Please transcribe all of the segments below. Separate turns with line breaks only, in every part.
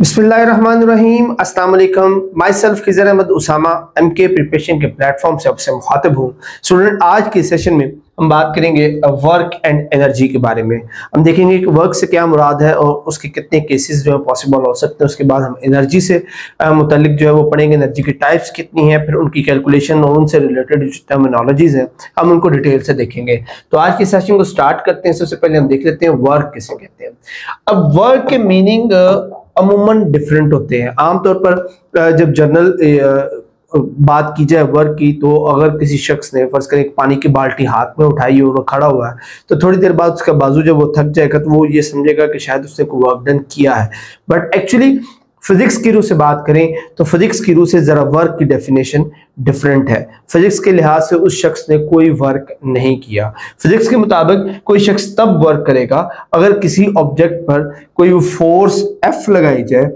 बिस्मिल्लाहिर्रहमानिर्रहीम अस्सलाम वालेकुम। Myself Khizar Ahmed Usama MK preparation के प्लेटफॉर्म से आपसे मुखातिब हूँ। स्टूडेंट, आज के सेशन में हम बात करेंगे वर्क एंड एनर्जी के बारे में। हम देखेंगे कि वर्क से क्या मुराद है और उसके कितने केसेस जो है पॉसिबल हो सकते हैं। उसके बाद हम एनर्जी से मुतल्लिक जो है वो पढ़ेंगे, एनर्जी की टाइप्स कितनी हैं, फिर उनकी कैलकुलेशन और उनसे रिलेटेड जो टर्मिनोलॉजीज हैं हम उनको डिटेल से देखेंगे। तो आज के सेशन को स्टार्ट करते हैं। सबसे पहले हम देख लेते हैं वर्क किसे कहते हैं। अब वर्क के मीनिंग अमूमन डिफरेंट होते हैं। आमतौर पर जब जनरल बात की जाए वर्क की, तो अगर किसी शख्स ने फर्ज करें पानी की बाल्टी हाथ में उठाई और वो खड़ा हुआ है, तो थोड़ी देर बाद उसका बाजू जब वो थक जाएगा तो वो ये समझेगा कि शायद उसने कोई वर्क डन किया है। बट एक्चुअली फिजिक्स की रूह से बात करें तो फिजिक्स की रूह से जरा वर्क की डेफिनेशन डिफरेंट है। फिजिक्स के लिहाज से उस शख्स ने कोई वर्क नहीं किया। फिजिक्स के मुताबिक कोई शख्स तब वर्क करेगा अगर किसी ऑब्जेक्ट पर कोई फोर्स F लगाई जाए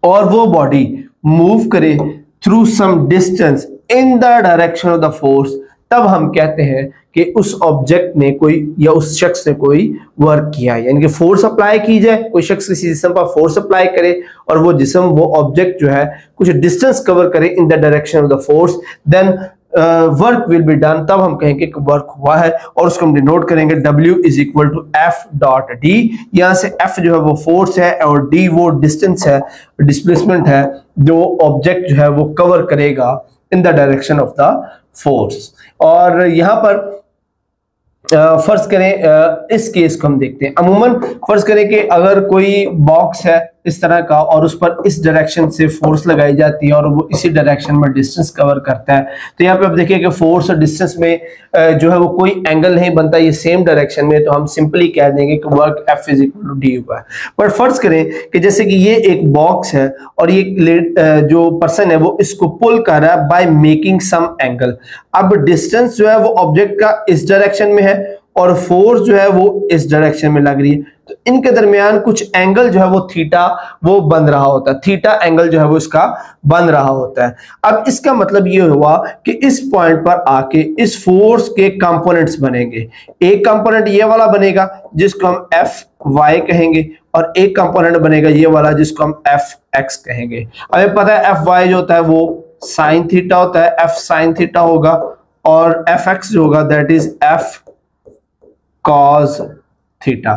और वो बॉडी मूव करे through some distance in the direction of the force, तब हम कहते हैं कि उस ऑब्जेक्ट ने कोई या उस शख्स ने कोई वर्क किया है। यानी कि फोर्स अप्लाई की जाए, कोई शख्स किसी जिस्म पर फोर्स अप्लाई करे और वो जिस्म, वो ऑब्जेक्ट जो है कुछ डिस्टेंस कवर करे in the direction of the force, then work will be done. तब हम कहेंगे कि वर्क हुआ है और उसको हम डिनोट करेंगे W is equal to F.D। यहाँ से F जो है वो फोर्स है और D वो डिस्टेंस है, डिस्प्लेसमेंट है जो ऑब्जेक्ट जो है वो कवर करेगा इन the direction of the force. और यहाँ पर फर्ज करें इस केस को हम देखते हैं। अमूमन फर्ज करें कि अगर कोई बॉक्स है इस तरह का और उस पर इस डायरेक्शन से फोर्स लगाई जाती है और वो इसी डायरेक्शन में डिस्टेंस कवर करता है, तो यहाँ पे आप देखिए कि फोर्स और डिस्टेंस में जो है वो कोई एंगल नहीं बनता, ये सेम डायरेक्शन में, तो हम सिंपली कह देंगे कि work F is equal to D हुआ है। बट फर्ज करें कि जैसे कि ये एक बॉक्स है और ये जो पर्सन है वो इसको पुल कर रहा है बाय मेकिंग सम एंगल। अब डिस्टेंस जो है वो ऑब्जेक्ट का इस डायरेक्शन में है और फोर्स जो है वो इस डायरेक्शन में लग रही है, तो इनके दरमियान कुछ एंगल जो है वो थीटा वो बन रहा होता है, थीटा एंगल जो है वो इसका बन रहा होता है। अब इसका मतलब ये हुआ कि इस पॉइंट पर आके इस फोर्स के कंपोनेंट्स बनेंगे। एक कंपोनेंट ये वाला बनेगा जिसको हम Fy कहेंगे और एक कंपोनेंट बनेगा ये वाला जिसको हम Fx कहेंगे। हमें पता है Fy जो होता है वो साइन थीटा होता है, F साइन थीटा होगा और Fx जो होगा that is F cos theta.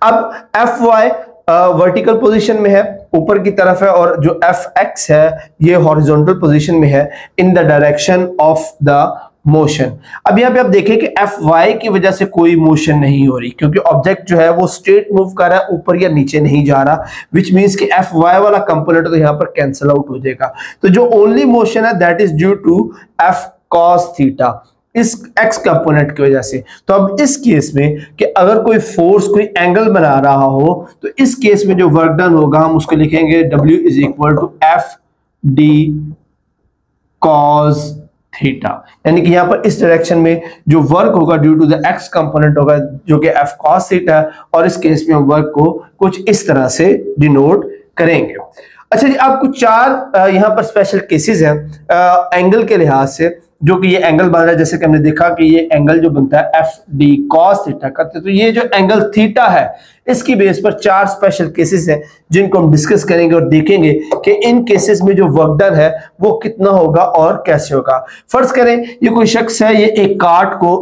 अब Fy वर्टिकल पोजीशन में है, ऊपर की तरफ है, और जो Fx है ये हॉरिजॉन्टल पोजीशन में है इन the direction of the motion. अब यहाँ पे आप देखें कि Fy की वजह से कोई मोशन नहीं हो रही क्योंकि ऑब्जेक्ट जो है वो स्ट्रेट मूव कर रहा है, ऊपर या नीचे नहीं जा रहा, विच मींस कि Fy वाला कंपोनेंट तो यहाँ पर कैंसिल आउट हो जाएगा। तो जो ओनली मोशन है that is due to F cos theta, इस x कंपोनेंट की वजह से। तो अब इस केस में कि अगर कोई फोर्स कोई एंगल बना रहा हो तो इस केस में जो वर्क डन होगा हम उसको लिखेंगे W is equal to F_D cos theta. यानी कि यहाँ पर इस डायरेक्शन में जो वर्क होगा due to the x component होगा जो कि F cos थीटा है, और इस केस में हम वर्क को कुछ इस तरह से डिनोट करेंगे। अच्छा जी, आपको चार यहाँ पर स्पेशल केसेस हैं एंगल के लिहाज से, जो कि ये एंगल बन रहा है। जैसे कि हमने देखा कि ये एंगल जो बनता है F_D cos थीटा का, तो ये जो एंगल थीटा है इसकी बेस पर चार स्पेशल केसेस हैं जिनको हम डिस्कस करेंगे और देखेंगे कि इन केसेस में जो वर्क डन है वो कितना होगा और कैसे होगा। फर्ज करें ये कोई शख्स है, ये एक कार्ट को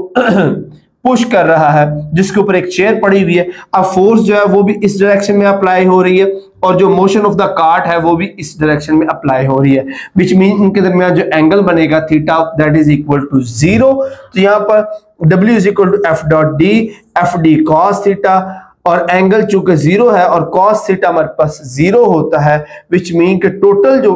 पुश कर रहा है जिसके ऊपर एक चेयर पड़ी हुई है। अब फोर्स जो है वो भी इस डायरेक्शन में अप्लाई हो रही है और जो मोशन ऑफ द कार्ट है वो भी इस डायरेक्शन में अप्लाई हो रही है, विच मीन इनके दरमियान जो एंगल बनेगा theta that is equal to 0। तो यहाँ पर W is equal to F.D F_D cos theta, और एंगल चूंकि 0 है और cos थीटा हमारे पास 0 होता है, विच मीन कि टोटल जो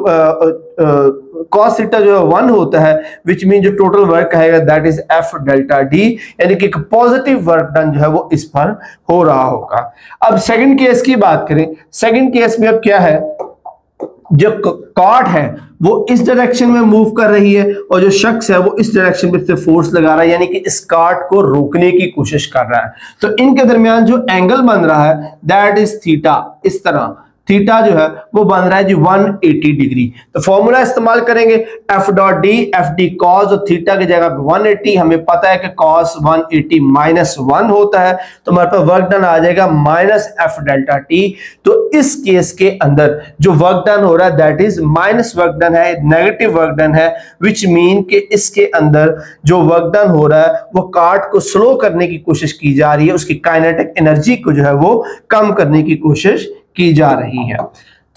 cos थीटा जो है 1 होता है, विच मीन जो टोटल वर्क आएगा दैट इज F∆D, यानी कि एक पॉजिटिव वर्क डन जो है वो इस पर हो रहा होगा। अब सेकंड केस की बात करें, सेकंड केस में अब क्या है, जो कार्ट है वो इस डायरेक्शन में मूव कर रही है और जो शख्स है वो इस डायरेक्शन पे फोर्स लगा रहा है, यानी कि इस कार्ट को रोकने की कोशिश कर रहा है। तो इनके दरमियान जो एंगल बन रहा है दैट इज थीटा, इस तरह थीटा जो है वो बन रहा है जी 180 डिग्री। तो फॉर्मूला इस्तेमाल करेंगे F dot D, F D cos और थीटा की जगह पे 180, हमें पता है कि कॉस 180 माइनस 1 होता है, तो हमारे पास वर्क डन आ जाएगा माइनस एफ डेल्टा टी। तो इस केस के अंदर जो वर्क डन हो रहा है that is minus work done है, नेगेटिव वर्क डन है, विच मीन कि इसके अंदर जो वर्क डन हो रहा है वो कार्ट को स्लो करने की कोशिश की जा रही है, उसकी काइनेटिक एनर्जी को जो है वो कम करने की कोशिश की जा रही है।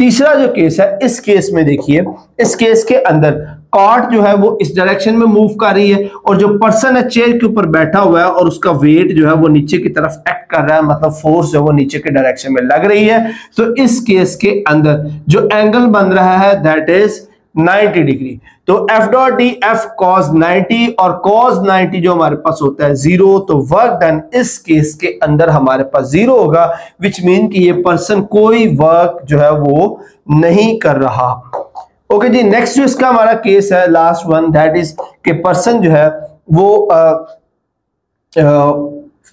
तीसरा जो केस है, इस केस में देखिए, इस केस के अंदर कार्ट जो है वो इस डायरेक्शन में मूव कर रही है और जो पर्सन है चेयर के ऊपर बैठा हुआ है और उसका वेट जो है वो नीचे की तरफ एक्ट कर रहा है, मतलब फोर्स जो है वो नीचे के डायरेक्शन में लग रही है। तो इस केस के अंदर जो एंगल बन रहा है दैट इज 90 डिग्री। तो F dot D F cos 90 और कॉस 90 जो हमारे पास होता है 0, तो वर्क डन इस केस के अंदर हमारे पास 0 होगा, विच मीन कि ये पर्सन कोई वर्क जो है वो नहीं कर रहा। ओके जी, नेक्स्ट जो इसका हमारा केस है लास्ट वन, दैट इज कि पर्सन जो है वो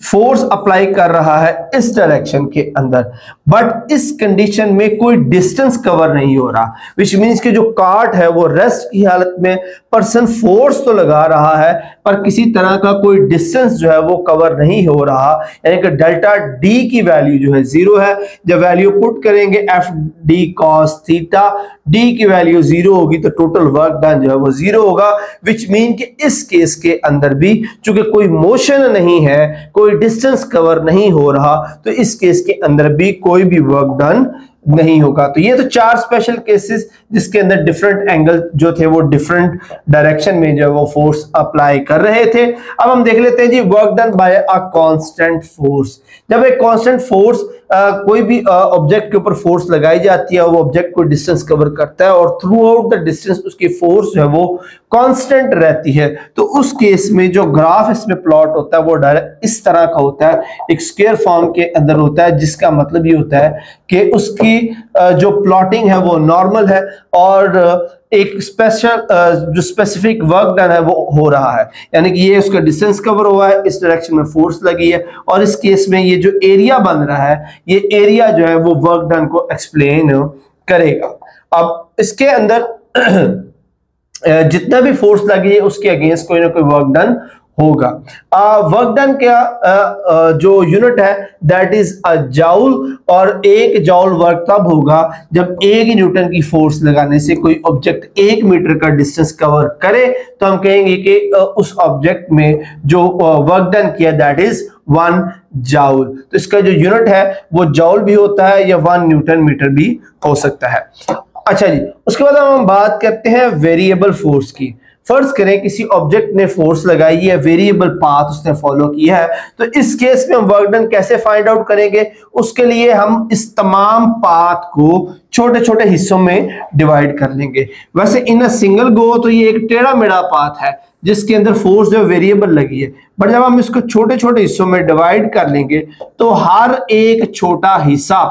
फोर्स अप्लाई कर रहा है इस डायरेक्शन के अंदर, बट इस कंडीशन में कोई डिस्टेंस कवर नहीं हो रहा, विच मीन्स कि जो कार्ट है वो रेस्ट की हालत में, पर्सन फोर्स तो लगा रहा है पर किसी तरह का कोई डिस्टेंस जो है वो कवर नहीं हो रहा, यानी कि डेल्टा डी की वैल्यू जो है 0 है। जब वैल्यू पुट करेंगे F D cos theta, D की वैल्यू 0 होगी तो टोटल वर्क डन जो है वो 0 होगा, विच मीन कि इस केस के अंदर भी चूंकि कोई मोशन नहीं है, कोई डिस्टेंस कवर नहीं हो रहा, तो इस केस के अंदर भी कोई भी वर्क डन नहीं होगा। तो ये तो 4 स्पेशल केसेस जिसके अंदर डिफरेंट एंगल जो थे वो डिफरेंट डायरेक्शन में जो वो फोर्स अप्लाई कर रहे थे। अब हम देख लेते हैं जी work done by a constant force. जब एक कांस्टेंट फोर्स कोई भी ऑब्जेक्ट के ऊपर फोर्स लगाई जाती है, वो ऑब्जेक्ट को डिस्टेंस कवर करता है और थ्रू आउट द डिस्टेंस उसकी फोर्स जो है वो कांस्टेंट रहती है, तो उस केस में जो ग्राफ इसमें प्लॉट होता है वो डायरेक्ट इस तरह का होता है, एक स्क्वायर फॉर्म के अंदर होता है, जिसका मतलब ये होता है कि उसकी जो प्लॉटिंग है वो नॉर्मल है और एक स्पेशल जो स्पेसिफिक वर्क डन है वो हो रहा है, यानी कि ये उसका डिस्टेंस कवर हुआ है, इस डायरेक्शन में फोर्स लगी है और इस केस में ये जो एरिया बन रहा है ये एरिया जो है वो वर्क डन को एक्सप्लेन करेगा। अब इसके अंदर जितना भी फोर्स लगी है उसके अगेंस्ट कोई ना कोई वर्क डन होगा। वर्क डन क्या जो यूनिट है दैट इज अ जाउल, और 1 जाउल वर्क तब होगा जब 1 न्यूटन की फोर्स लगाने से कोई ऑब्जेक्ट 1 मीटर का डिस्टेंस कवर करे, तो हम कहेंगे कि उस ऑब्जेक्ट में जो वर्क डन किया दैट इज 1 जाउल। तो इसका जो यूनिट है वो जाउल भी होता है या 1 न्यूटन मीटर भी हो सकता है। अच्छा जी, उसके बाद हम बात करते हैं वेरिएबल फोर्स की। फर्ज करें किसी ऑब्जेक्ट ने फोर्स लगाई है, वेरिएबल पाथ उसने फॉलो किया है, तो इस केस में हम वर्क डन कैसे फाइंड आउट करेंगे? उसके लिए हम इस तमाम पाथ को छोटे छोटे हिस्सों में डिवाइड कर लेंगे। वैसे इन अ सिंगल गो तो ये एक टेढ़ा मेढ़ा पाथ है जिसके अंदर फोर्स जो वेरिएबल लगी है, बट जब हम इसको छोटे छोटे हिस्सों में डिवाइड कर लेंगे तो हर एक छोटा हिस्सा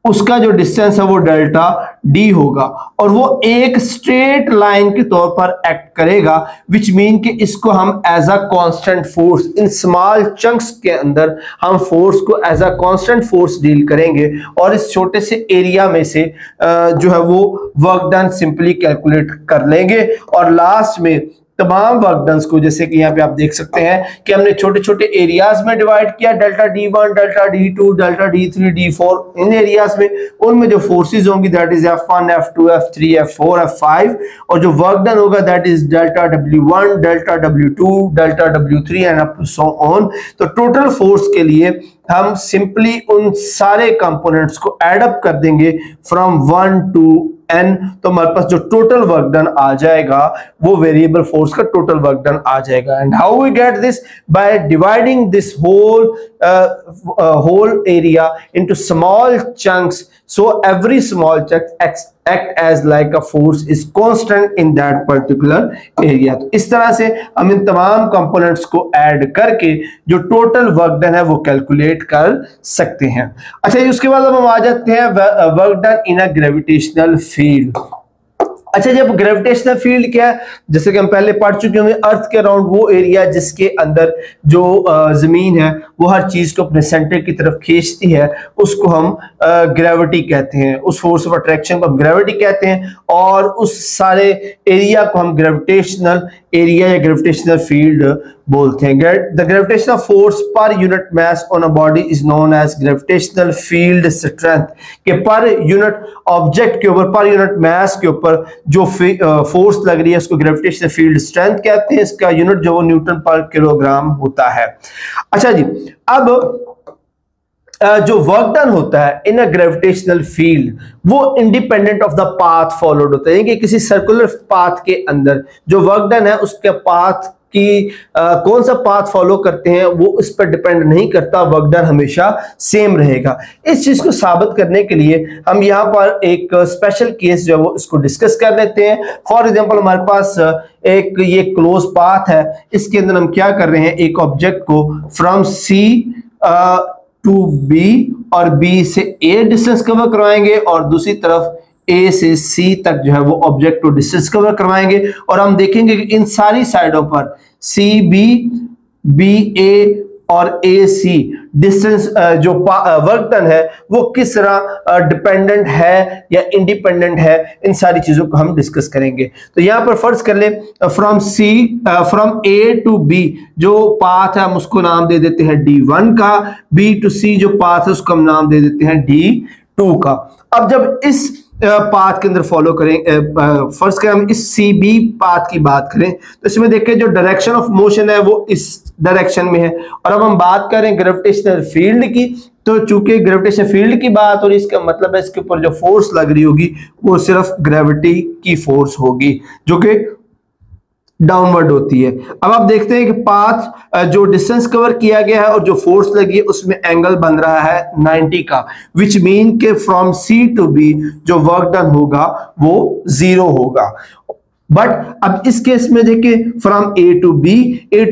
उसका जो डिस्टेंस है वो डेल्टा डी होगा और वो एक स्ट्रेट लाइन के तौर पर एक्ट करेगा, विच मीन कि इसको हम as a constant force in small chunks के अंदर हम फोर्स को as a constant force deal करेंगे और इस छोटे से एरिया में से जो है वो वर्क डन सिंपली कैलकुलेट कर लेंगे और लास्ट में तमाम वर्क डन्स को, जैसे कि यहाँ पे आप देख सकते हैं कि हमने छोटे छोटे एरियाज में डिवाइड किया, delta D1, delta D2, delta D3, D4, इन एरियाज में उनमें जो फोर्सेस होंगी that is F1, F2, F3, F4, F5 और जो वर्क डन होगा that is delta W1, delta W2, delta W3 and up to so on. तो total force के लिए हम सिंपली उन सारे कंपोनेंट्स को एड अप कर देंगे फ्रॉम 1 to n, तो हमारे पास जो टोटल वर्क डन आ जाएगा वो वेरिएबल फोर्स का टोटल वर्क डन आ जाएगा। And how we get this? By dividing this whole area into small chunks, so every small chunk act as like a force is constant in that particular area। तो इस तरह से हम इन तमाम components को add करके जो टोटल वर्क डन है वो कैलकुलेट कर सकते हैं। अच्छा, उसके बाद अब हम आ जाते हैं work done in a gravitational field. अच्छा, जब ग्रेविटेशनल फील्ड क्या है, जैसे कि हम पहले पढ़ चुके होंगे, अर्थ के अराउंड वो एरिया जिसके अंदर जो जमीन है वो हर चीज को अपने सेंटर की तरफ खींचती है, उसको हम ग्रेविटी कहते हैं। उस फोर्स ऑफ अट्रैक्शन को हम ग्रेविटी कहते हैं, और उस सारे एरिया को हम ग्रेविटेशनल एरिया या ग्रेविटेशनल फील्ड बोलते हैं। The gravitational force per unit mass on a body is known as gravitational field strength. के पर यूनिट ऑब्जेक्ट के ऊपर, पर यूनिट मास के ऊपर जो फोर्स लग रही है उसको ग्रेविटेशनल फील्ड स्ट्रेंथ कहते हैं। इसका यूनिट जो वो न्यूटन पर किलोग्राम होता है। अच्छा जी, अब जो वर्क डन होता है इन अ ग्रेविटेशनल फील्ड वो independent of the path followed होता है, कि किसी सर्कुलर पाथ के अंदर जो वर्क डन है उसके पाथ कि कौन सा पाथ फॉलो करते हैं वो इस पर डिपेंड नहीं करता, वर्क डन हमेशा सेम रहेगा। इस चीज को साबित करने के लिए हम यहाँ पर एक स्पेशल केस जो है वो इसको डिस्कस कर लेते हैं। फॉर एग्जांपल हमारे पास एक ये क्लोज पाथ है, इसके अंदर हम क्या कर रहे हैं, एक ऑब्जेक्ट को फ्रॉम सी टू बी और बी से ए डिस्टेंस कवर करवाएंगे, और दूसरी तरफ ए से सी तक जो है वो ऑब्जेक्ट को डिस्टेंस कवर करवाएंगे, और हम देखेंगे कि इन सारी साइडों पर सी बी, बी ए और ए सी डिस्टेंस जो वर्क डन है वो किस तरह डिपेंडेंट है या इंडिपेंडेंट है, इन सारी चीजों को हम डिस्कस करेंगे। तो यहां पर फर्ज कर ले फ्रॉम ए टू बी जो पाथ है हम उसको नाम दे देते हैं D1 का, बी टू सी जो पाथ है उसको हम नाम दे देते हैं D2 का। अब जब इस पाथ के अंदर फॉलो करें, फर्स्ट करें हम इस सी बी पाथ की बात करें, तो इसमें देखें जो डायरेक्शन ऑफ मोशन है वो इस डायरेक्शन में है। और अब हम बात करें ग्रेविटेशनल फील्ड की, तो चूंकि ग्रेविटेशनल फील्ड की बात हो रही है, इसका मतलब है इसके ऊपर जो फोर्स लग रही होगी वो सिर्फ ग्रेविटी की फोर्स होगी जो कि डाउनवर्ड होती है। अब आप देखते हैं कि पाथ जो डिस्टेंस कवर किया गया है और जो फोर्स लगी है उसमें एंगल बन रहा है 90 का, विच मीन के फ्रॉम सी टू बी जो वर्क डन होगा वो 0 होगा। बट अब इस केस में देखिए फ्रॉम ए टू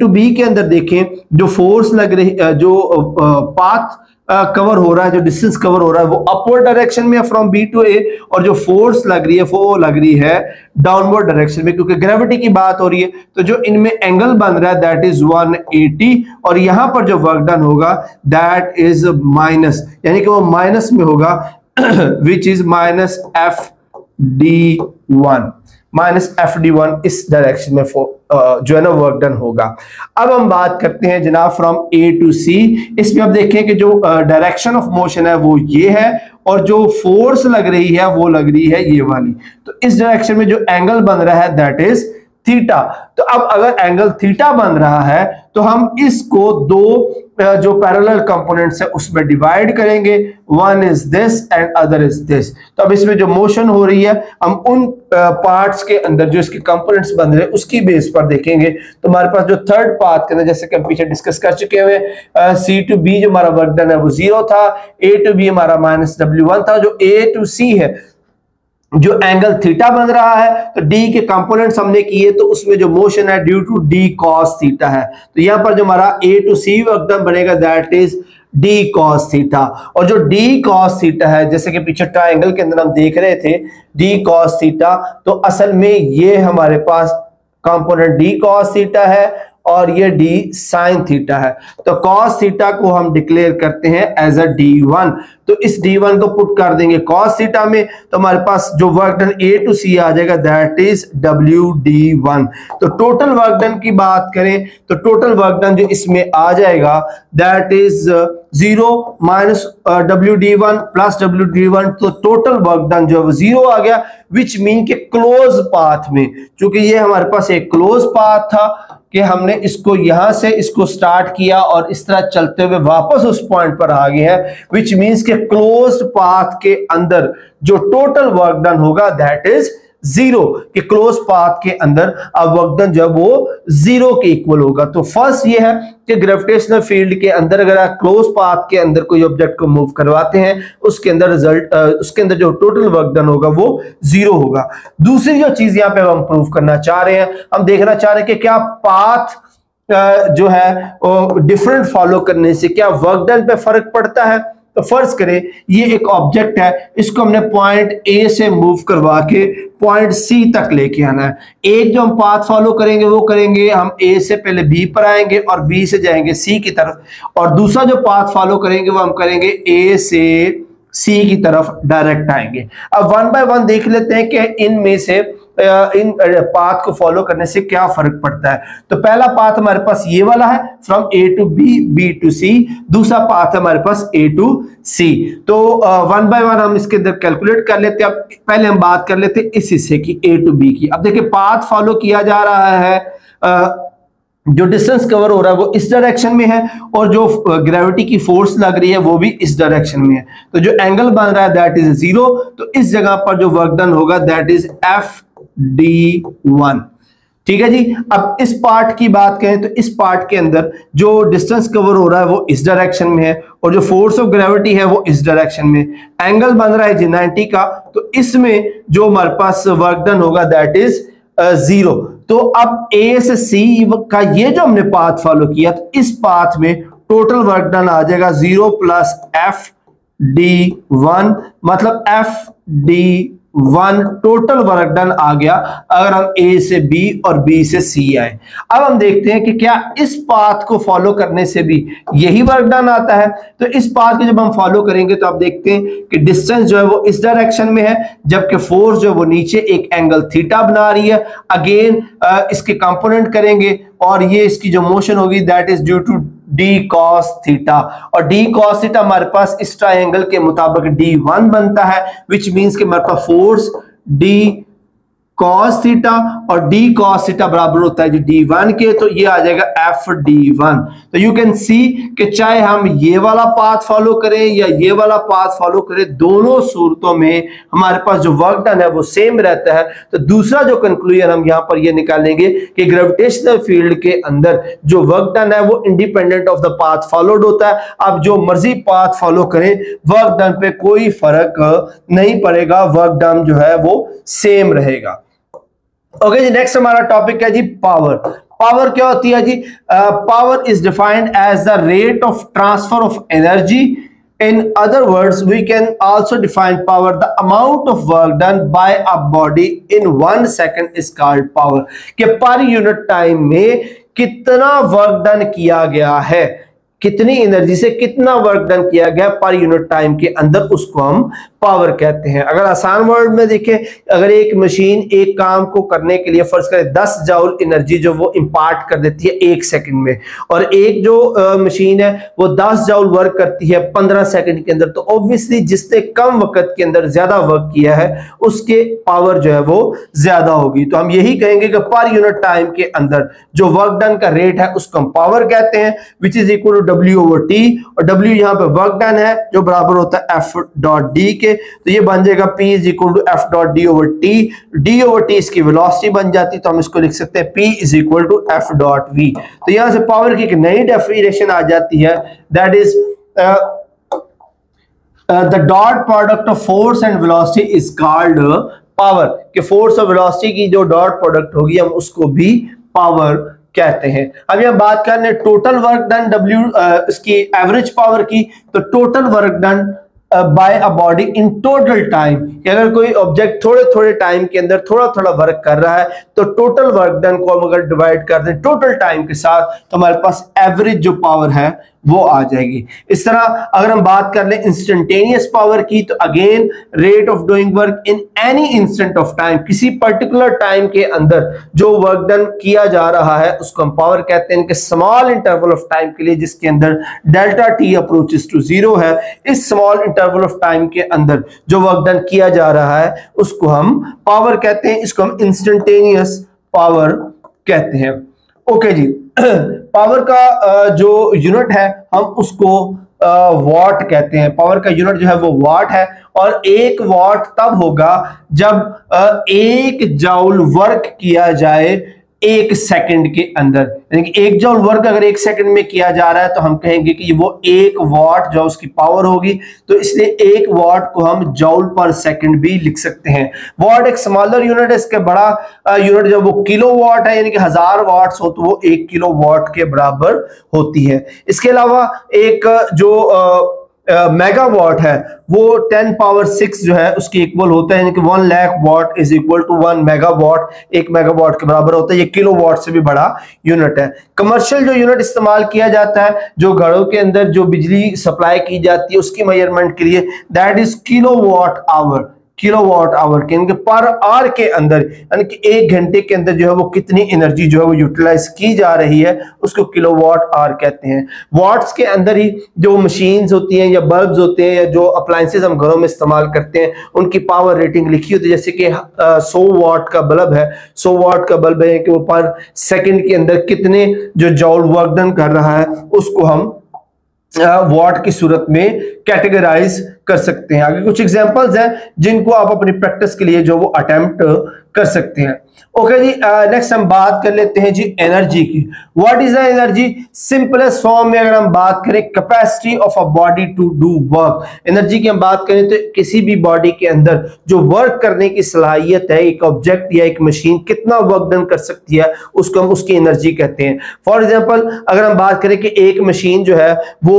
बी के अंदर देखें जो फोर्स लग रही, जो पाथ कवर हो रहा है, जो डिस्टेंस कवर हो रहा है वो अपवर्ड डायरेक्शन में है फ्रॉम बी टू ए, और जो फोर्स लग रही है वो लग रही है डाउनवर्ड डायरेक्शन में, क्योंकि ग्रेविटी की बात हो रही है। तो जो इनमें एंगल बन रहा है दैट इज 180, और यहां पर जो वर्क डन होगा दैट इज माइनस, यानी कि वो माइनस में होगा विच इज माइनस FD1 इस डायरेक्शन में जो है ना वर्क डन होगा। अब हम बात करते हैं जनाब फ्रॉम ए टू सी। इसमें अब देखें कि जो डायरेक्शन ऑफ मोशन है वो ये है, और जो फोर्स लग रही है वो लग रही है ये वाली। तो इस डायरेक्शन में जो एंगल बन रहा है दैट इज थीटा। तो अब अगर एंगल थीटा बन रहा है तो हम इसको दो जो पैरेलल कंपोनेंट्स है उसमें डिवाइड करेंगे, one is this and other is this. तो अब इसमें जो मोशन हो रही है हम उन पार्ट्स के अंदर जो इसके कंपोनेंट्स बन रहे हैं उसकी बेस पर देखेंगे। तो हमारे पास जो थर्ड पाथ के अंदर जैसे कि हम पीछे डिस्कस कर चुके हुए, सी टू बी जो हमारा वर्क डन है वो 0 था, ए टू बी हमारा -W1 था। जो ए टू सी है जो एंगल थीटा बन रहा है, तो डी के कंपोनेंट्स हमने किए तो उसमें जो मोशन है due to D cos theta है। तो यहां पर जो हमारा A to C work done बनेगा that is D cos theta. और जो डी कॉस थीटा है जैसे कि पीछे ट्रायंगल के अंदर हम देख रहे थे डी कॉस थीटा, तो असल में ये हमारे पास कंपोनेंट डी कॉस थीटा है और ये डी साइन थीटा है। तो कॉस थीटा को हम डिक्लेयर करते हैं एज अ D1। तो इस D1 को पुट कर देंगे कॉस थीटा में, तो हमारे पास जो वर्क डन ए टू सी आ जाएगा दैट इज WD1। तो टोटल वर्क डन की बात करें तो टोटल वर्क डन जो इसमें आ जाएगा that is 0 minus WD1 plus WD1, तो टोटल वर्क डन जो है वो 0 आ गया, विच मीन के क्लोज पाथ में, चूंकि ये हमारे पास एक क्लोज पाथ था कि हमने इसको यहां से इसको स्टार्ट किया और इस तरह चलते हुए वापस उस पॉइंट पर आ गए हैं, विच मींस के क्लोज्ड पाथ के अंदर जो टोटल वर्क डन होगा दैट इज 0, कि क्लोज पाथ के अंदर अब वर्क डन जो वो 0 के इक्वल होगा। तो फर्स्ट ये है कि ग्रेविटेशनल फील्ड के अंदर अगर आप क्लोज पाथ के अंदर कोई ऑब्जेक्ट को मूव करवाते हैं उसके अंदर रिजल्ट उसके अंदर जो टोटल वर्क डन होगा वो 0 होगा। दूसरी जो चीज यहां पे हम प्रूव करना चाह रहे हैं, हम देखना चाह रहे हैं कि क्या पाथ जो है डिफरेंट फॉलो करने से क्या वर्क डन पे फर्क पड़ता है। तो फर्ज करें ये एक ऑब्जेक्ट है, इसको हमने पॉइंट ए से मूव करवा के पॉइंट सी तक लेके आना है। एक जो हम पाथ फॉलो करेंगे वो करेंगे हम ए से पहले बी पर आएंगे और बी से जाएंगे सी की तरफ, और दूसरा जो पाथ फॉलो करेंगे वो हम करेंगे ए से सी की तरफ डायरेक्ट आएंगे। अब वन बाय वन देख लेते हैं कि इनमें से इन पाथ को फॉलो करने से क्या फर्क पड़ता है। तो पहला पाथ हमारे पास ये वाला है, from A to B, B to C. दूसरा पाथ हमारे पास ए टू सी। तो वन बाय वन हम इसके अंदर कैलकुलेट कर लेते हैं। अब पहले हम बात कर लेते हैं इस हिस्से की, ए टू बी की। अब देखिए पाथ फॉलो किया जा रहा है, जो डिस्टेंस कवर हो रहा है वो इस डायरेक्शन में है, और जो ग्रेविटी की फोर्स लग रही है वो भी इस डायरेक्शन में है। तो जो एंगल बन रहा है दैट इज 0। तो इस जगह पर जो वर्क डन होगा दैट इज FD1। ठीक है जी। अब इस पार्ट की बात करें तो इस पार्ट के अंदर जो डिस्टेंस कवर हो रहा है वो इस डायरेक्शन में है, और जो फोर्स ऑफ ग्रेविटी है वो इस डायरेक्शन में। एंगल बन रहा है जी 90 का, तो इसमें जो हमारे पास वर्क डन होगा दैट इज 0। तो अब ए से सी का ये जो हमने पाथ फॉलो किया, तो इस पाथ में टोटल वर्क डन आ जाएगा 0 प्लस FD1, मतलब FD1 टोटल वर्क डन आ गया अगर हम ए से बी और बी से सी आए। अब हम देखते हैं कि क्या इस पाथ को फॉलो करने से भी यही वर्क डन आता है। तो इस पाथ को जब हम फॉलो करेंगे तो आप देखते हैं कि डिस्टेंस जो है वो इस डायरेक्शन में है, जबकि फोर्स जो है वो नीचे एक एंगल थीटा बना रही है। अगेन इसके कंपोनेंट करेंगे और ये इसकी जो मोशन होगी that is due to D cos theta, और डी कॉस थीटा हमारे पास इस ट्रायंगल के मुताबिक D1 बनता है, विच मींस कि हमारे पास फोर्स डी कॉस थीटा और डी कॉस थीटा बराबर होता है D1 के, तो ये आ जाएगा FD1। तो यू कैन सी कि चाहे हम ये वाला पाथ फॉलो करें या ये वाला पाथ फॉलो करें, दोनों सूरतों में हमारे पास जो वर्क डन है वो सेम रहता है। तो दूसरा जो कंक्लूजन हम यहां पर ये निकालेंगे कि ग्रेविटेशनल फील्ड के अंदर जो वर्क डन है वो independent of the path followed होता है। आप जो मर्जी पाथ फॉलो करें, वर्क डन पे कोई फर्क नहीं पड़ेगा, वर्क डन जो है वो सेम रहेगा। ओके जी, नेक्स्ट हमारा टॉपिक है जी पावर। पावर क्या होती है जी? Power is defined as the rate of transfer of energy. In other words, we can also define power. The amount of work done by a body in 1 second is called power. कि per unit time में कितना work done किया गया है, कितनी energy से कितना work done किया गया पर यूनिट टाइम के अंदर, उसको हम पावर कहते हैं। अगर आसान वर्ड में देखें, अगर एक मशीन एक काम को करने के लिए फर्ज करें 10 जूल एनर्जी जो वो इंपार्ट कर देती है 1 सेकंड में, और एक जो मशीन है वो 10 जूल वर्क करती है 15 सेकंड के अंदर, तो ऑब्वियसली जिसने कम वक्त के अंदर ज्यादा वर्क किया है उसके पावर जो है वो ज्यादा होगी। तो हम यही कहेंगे कि पर यूनिट टाइम के अंदर जो वर्क डन का रेट है उसको हम पावर कहते हैं, which is equal to W/T, और W यहाँ पे वर्क डन है जो बराबर होता है F.D के। तो ये बन जाएगा P is equal to F.D/T। D/T इसकी वेलोसिटी बन जाती, तो हम इसको लिख सकते हैं P is equal to F.V। तो यहां से पावर की एक नई डेफिनेशन आ जाती है, that is the dot product of force and velocity is called power. कि फोर्स और वेलोसिटी की जो डॉट प्रोडक्ट होगी हम उसको भी पावर कहते हैं। अब यहां बात करने टोटल वर्क डन W इसकी एवरेज पावर की, तो total work done by a body in total time, अगर कोई ऑब्जेक्ट थोड़े थोड़े टाइम के अंदर थोड़ा थोड़ा वर्क कर रहा है तो टोटल वर्क डन को हम अगर डिवाइड कर दें टोटल टाइम के साथ, तो हमारे पास एवरेज जो पावर है वो आ जाएगी। इस तरह अगर हम बात कर लें इंस्टेंटेनियस पावर की, तो again rate of doing work in any instant of time, किसी पर्टिकुलर टाइम के अंदर जो वर्क डन किया जा रहा है उसको हम पावर कहते हैं। कि स्मॉल इंटरवल ऑफ टाइम के लिए जिसके अंदर डेल्टा टी अप्रोचेस टू 0 है, इस स्मॉल इंटरवल ऑफ टाइम के अंदर जो वर्क डन किया जा रहा है उसको हम पावर कहते हैं, इसको हम इंस्टेंटेनियस पावर कहते हैं। ओके जी, पावर का जो यूनिट है हम उसको वॉट कहते हैं। पावर का यूनिट जो है वो वॉट है, और 1 वॉट तब होगा जब 1 जूल वर्क किया जाए 1 सेकंड के अंदर। यानी कि 1 जूल वर्क अगर 1 सेकंड में किया जा रहा है तो हम कहेंगे कि वो 1 वॉट जो उसकी पावर होगी, तो इसलिए 1 वॉट को हम जूल पर सेकंड भी लिख सकते हैं। वॉट एक स्मॉलर यूनिट है, इसके बड़ा यूनिट जो वो किलो वॉट है, यानी कि 1000 वॉट्स हो तो वो 1 किलो वॉट के बराबर होती है। इसके अलावा एक जो मेगावाट है वो 10 पावर 6 जो है उसके इक्वल होता है, यानी कि 1 lakh watt is equal to 1 megawatt, 1 megawatt के बराबर होता है। ये किलोवाट से भी बड़ा यूनिट है। कमर्शियल जो यूनिट इस्तेमाल किया जाता है जो घरों के अंदर जो बिजली सप्लाई की जाती है उसकी मेजरमेंट के लिए, that is kilowatt hour. Kilowatt hour के पर आवर के अंदर, यानी कि 1 घंटे के अंदर जो है वो कितनी एनर्जी जो है वो यूटिलाइज की जा रही है उसको किलोवाट आवर कहते हैं। वाट्स के अंदर ही जो मशीन्स होती हैं या बल्ब्स होते हैं या जो अप्लायंसेस हम घरों में इस्तेमाल करते हैं उनकी पावर रेटिंग लिखी होती है। जैसे कि 100 वाट का बल्ब है, 100 वाट का बल्ब है कि वो पर सेकंड के अंदर कितने जो जॉल वर्क डन कर रहा है उसको हम वाट की सूरत में कैटेगराइज कर सकते हैं। आगे कुछ एग्जांपल्स हैं जिनको आप अपनी प्रैक्टिस के लिए जो वो अटेम्प्ट कर सकते हैं। ओके जी, नेक्स्ट हम बात कर लेते हैं जी एनर्जी की। What is the energy? Simplest form में अगर हम बात करें, capacity of a body to do work. Energy की हम बात करें तो किसी भी बॉडी के अंदर जो वर्क करने की सलाहियत है, एक ऑब्जेक्ट या एक मशीन कितना वर्क डन कर सकती है उसको हम उसकी एनर्जी कहते हैं। फॉर एग्जांपल अगर हम बात करें कि एक मशीन जो है वो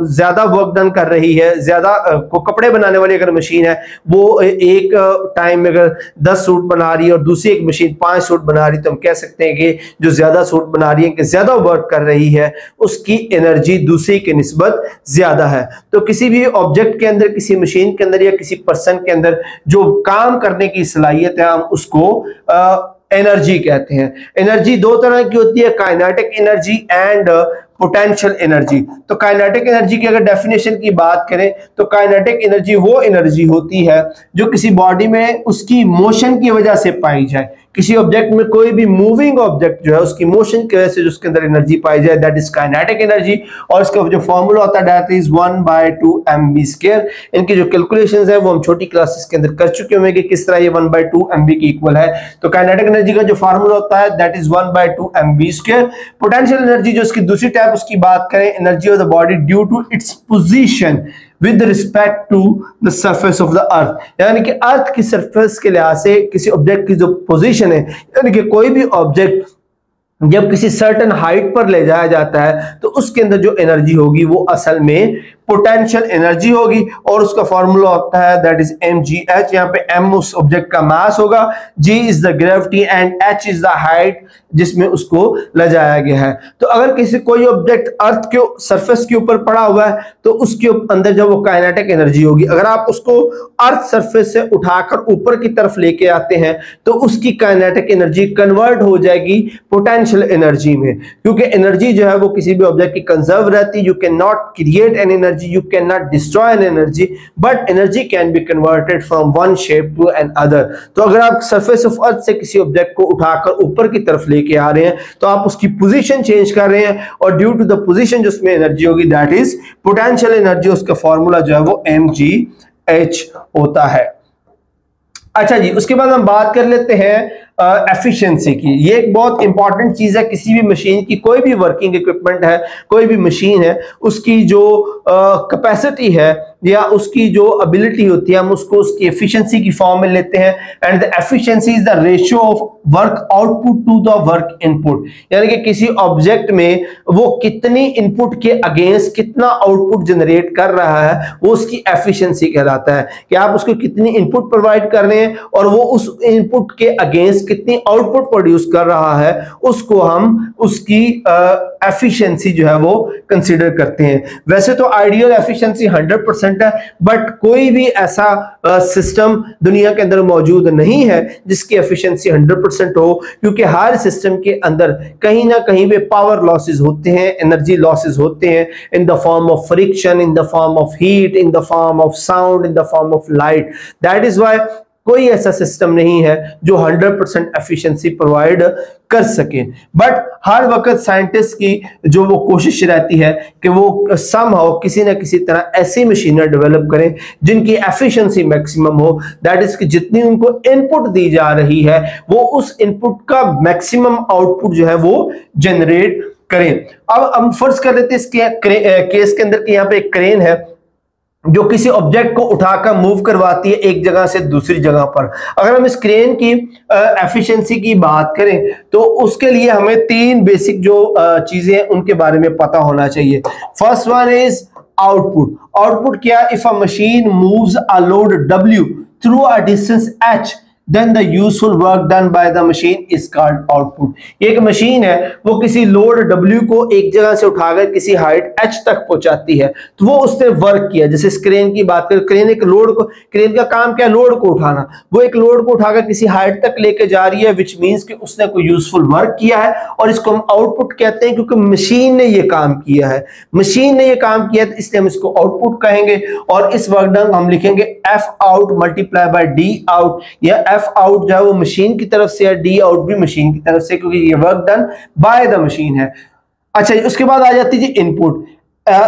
ज्यादा वर्क डन कर रही है, ज्यादा कपड़े बनाने वाली अगर मशीन है वो एक टाइम में अगर 10 सूट बना रही है और दूसरी एक मशीन 5 सूट बना रही, तो हम कह सकते हैं कि जो ज्यादा सूट बना रही है, कि ज्यादा वर्क कर रही है, उसकी एनर्जी दूसरी के निस्बत ज्यादा है। तो किसी भी ऑब्जेक्ट के अंदर, किसी मशीन के अंदर या किसी पर्सन के अंदर जो काम करने की सलाहियत है हम उसको एनर्जी कहते हैं। एनर्जी दो तरह की होती है, kinetic energy and potential energy. तो काइनेटिक एनर्जी की अगर डेफिनेशन की बात करें तो काइनेटिक एनर्जी वो एनर्जी होती है जो किसी बॉडी में उसकी मोशन की वजह से पाई जाए। किसी ऑब्जेक्ट में, कोई भी मूविंग ऑब्जेक्ट जो है उसकी मोशन की वजह से जो उसके अंदर एनर्जी पाई जाए, दैट इज काइनेटिक एनर्जी। और इसका जो फॉर्मूला होता है दैट इज 1/2 mv²। इनकी जो कैलकुलेशंस है वो हम छोटी क्लासेस के अंदर कर चुके होंगे कि किस तरह ये 1/2 mv की इक्वल है। तो काइनेटिक एनर्जी का जो फार्मूला होता है that is 1/2 mv²। Potential energy जो इसकी दूसरी टाइप उसकी बात करें, energy of the body due to its position with respect to the surface of the earth, यानी कि अर्थ की सरफेस के लिहाज से किसी ऑब्जेक्ट की जो पोजीशन है, यानी कि कोई भी ऑब्जेक्ट जब किसी सर्टेन हाइट पर ले जाया जाता है तो उसके अंदर जो एनर्जी होगी वो असल में पोटेंशियल एनर्जी होगी और उसका फॉर्मूला होता है दैट इज mgh। यहाँ पे m उस ऑब्जेक्ट का मास होगा, g is the gravity and h is the height जिसमें उसको ले जाया गया है। तो अगर किसी कोई ऑब्जेक्ट अर्थ के सरफेस के ऊपर पड़ा हुआ है तो उसके अंदर जो वो काइनेटिक एनर्जी होगी, अगर आप उसको अर्थ सरफेस से उठाकर ऊपर की तरफ लेके आते हैं तो उसकी काइनेटिक एनर्जी कन्वर्ट हो जाएगी पोटेंशियल एनर्जी में, क्योंकि एनर्जी जो है वो किसी भी ऑब्जेक्ट की कंजर्व रहती है। You can not create an energy, you cannot destroy an energy, but energy can be converted from one shape to another। तो अगर आप सरफेस ऑफ अर्थ से किसी ऑब्जेक्ट को उठाकर ऊपर की तरफ लेके आ रहे हैं तो आप उसकी पोजीशन चेंज कर रहे हैं और ड्यू टू द पोजीशन जो उसमें एनर्जी होगी दैट इज पोटेंशियल एनर्जी। उसका फॉर्मूला जो है वो mgh होता है। अच्छा जी, उसके बाद हम बात कर लेते हैं एफिशिएंसी की। ये एक बहुत इंपॉर्टेंट चीज है। किसी भी मशीन की, कोई भी वर्किंग इक्विपमेंट है, कोई भी मशीन है, उसकी जो कैपेसिटी है या उसकी जो एबिलिटी होती है हम उसको उसकी एफिशिएंसी की फॉर्म में लेते हैं। And the efficiency is the ratio of work output to the work input, यानी कि किसी ऑब्जेक्ट में वो कितनी इनपुट के अगेंस्ट कितना आउटपुट जनरेट कर रहा है वो उसकी एफिशिएंसी कहलाता है। कि आप उसको कितनी इनपुट प्रोवाइड कर रहे हैं और वो उस इनपुट के अगेंस्ट कितनी आउटपुट प्रोड्यूस कर रहा है उसको हम उसकी एफिशिएंसी जो है वो कंसीडर करते हैं। वैसे तो आइडियल एफिशिएंसी 100% है, बट कोई भी ऐसा सिस्टम दुनिया के अंदर मौजूद नहीं है जिसकी एफिशिएंसी 100% हो, क्योंकि हर सिस्टम के अंदर कहीं ना कहीं पे पावर लॉसेस होते हैं, एनर्जी लॉसेस होते हैं, in the form of friction, in the form of heat, in the form of sound, in the form of light. That is why कोई ऐसा सिस्टम नहीं है जो 100% एफिशिएंसी प्रोवाइड कर सके। बट हर वक्त साइंटिस्ट की जो वो कोशिश रहती है कि वो समहाउ किसी ना किसी तरह ऐसी मशीनें डेवलप करें जिनकी एफिशिएंसी मैक्सिमम हो। दैट इज कि जितनी उनको इनपुट दी जा रही है वो उस इनपुट का मैक्सिमम आउटपुट जो है वो जनरेट करें। अब हम फर्ज कर लेते हैं इस केस के अंदर कि यहाँ पे एक क्रेन है जो किसी ऑब्जेक्ट को उठाकर मूव करवाती है एक जगह से दूसरी जगह पर। अगर हम इस क्रेन की एफिशिएंसी की बात करें तो उसके लिए हमें 3 बेसिक जो चीजें हैं उनके बारे में पता होना चाहिए। First one is output. Output क्या? If a machine moves a load W through a distance H then the useful work done by the machine is called output। एक मशीन है, वो किसी लोड W को एक जगह से उठाकर किसी हाइट H तक पहुंचाती है, तो वो उसने वर्क किया। जैसे क्रेन की बात करें, क्रेन एक लोड को, क्रेन का काम क्या है? लोड को उठाना। वो एक लोड को उठाकर किसी हाइट तक लेके जा रही है, विच मींस कि उसने कोई यूजफुल वर्क किया है, और इसको हम आउटपुट कहते हैं क्योंकि मशीन ने ये काम किया है। मशीन ने ये काम किया है, इसलिए हम इसको आउटपुट कहेंगे। और इस वर्क डन हम लिखेंगे F out multiply by D out, या F आउट जो है वो मशीन की तरफ से है, D आउट भी मशीन की तरफ से, क्योंकि ये work done by the machine है। अच्छा, उसके बाद आ जाती है input.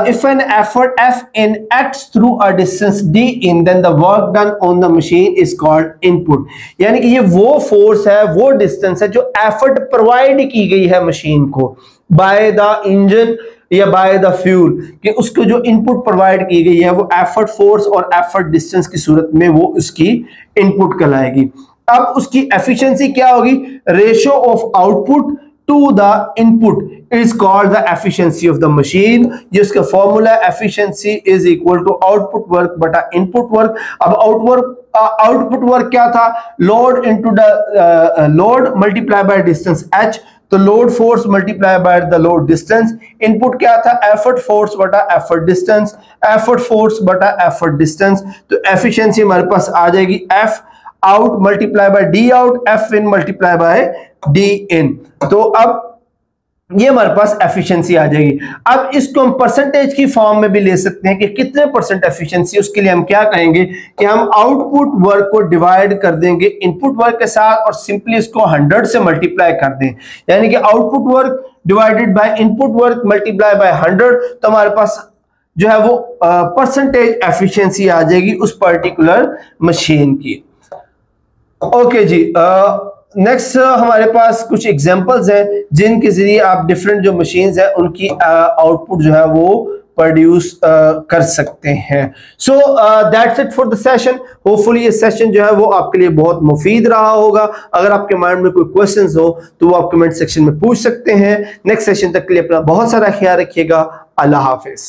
If an effort F in acts through a distance D in, then the work done on the machine is called input। यानी कि ये वो फोर्स है, वो डिस्टेंस है जो एफर्ट प्रोवाइड की गई है मशीन को बाय द इंजन या बाय द फ्यूल, कि उसको जो इनपुट प्रोवाइड की गई है वो एफर्ट फोर्स और एफर्ट डिस्टेंस की सूरत में वो उसकी इनपुट कहलाएगी। अब उसकी एफिशिएंसी क्या होगी? Ratio of output to the input is called the efficiency of the machine. ये उसका formula, efficiency is equal to output work बटा इनपुट वर्क। अब आउटपुट वर्क क्या था? Load into the load multiply by distance H, तो load force multiply by the load distance. Input क्या था? Effort force बटा एफर्ट डिस्टेंस, एफर्ट फोर्स बटा effort distance. तो एफिशिएंसी हमारे पास आ जाएगी F out multiply by D out, F in multiply by D इन। तो अब ये हमारे पास एफिशिएंसी आ जाएगी। अब इसको हम परसेंटेज की फॉर्म में भी ले सकते हैं कि कितने परसेंट एफिशिएंसी। उसके लिए हम क्या कहेंगे कि हम आउटपुट वर्क को डिवाइड कर देंगे इनपुट वर्क के साथ, और सिंपली इसको 100 से मल्टीप्लाई कर दें। यानी कि output work divided by input work multiply by 100, तो हमारे पास जो है वो परसेंटेज एफिशिएंसी आ जाएगी उस पर्टिकुलर मशीन की। ओके जी, नेक्स्ट हमारे पास कुछ एग्जांपल्स हैं जिनके जरिए आप डिफरेंट जो मशीन्स हैं उनकी आउटपुट जो है वो प्रोड्यूस कर सकते हैं। So that's it for the session. Hopefully ये सेशन जो है वो आपके लिए बहुत मुफीद रहा होगा। अगर आपके माइंड में कोई क्वेश्चंस हो तो वो आप कमेंट सेक्शन में पूछ सकते हैं। नेक्स्ट सेशन तक के लिए अपना बहुत सारा ख्याल रखिएगा। अल्लाह हाफिज।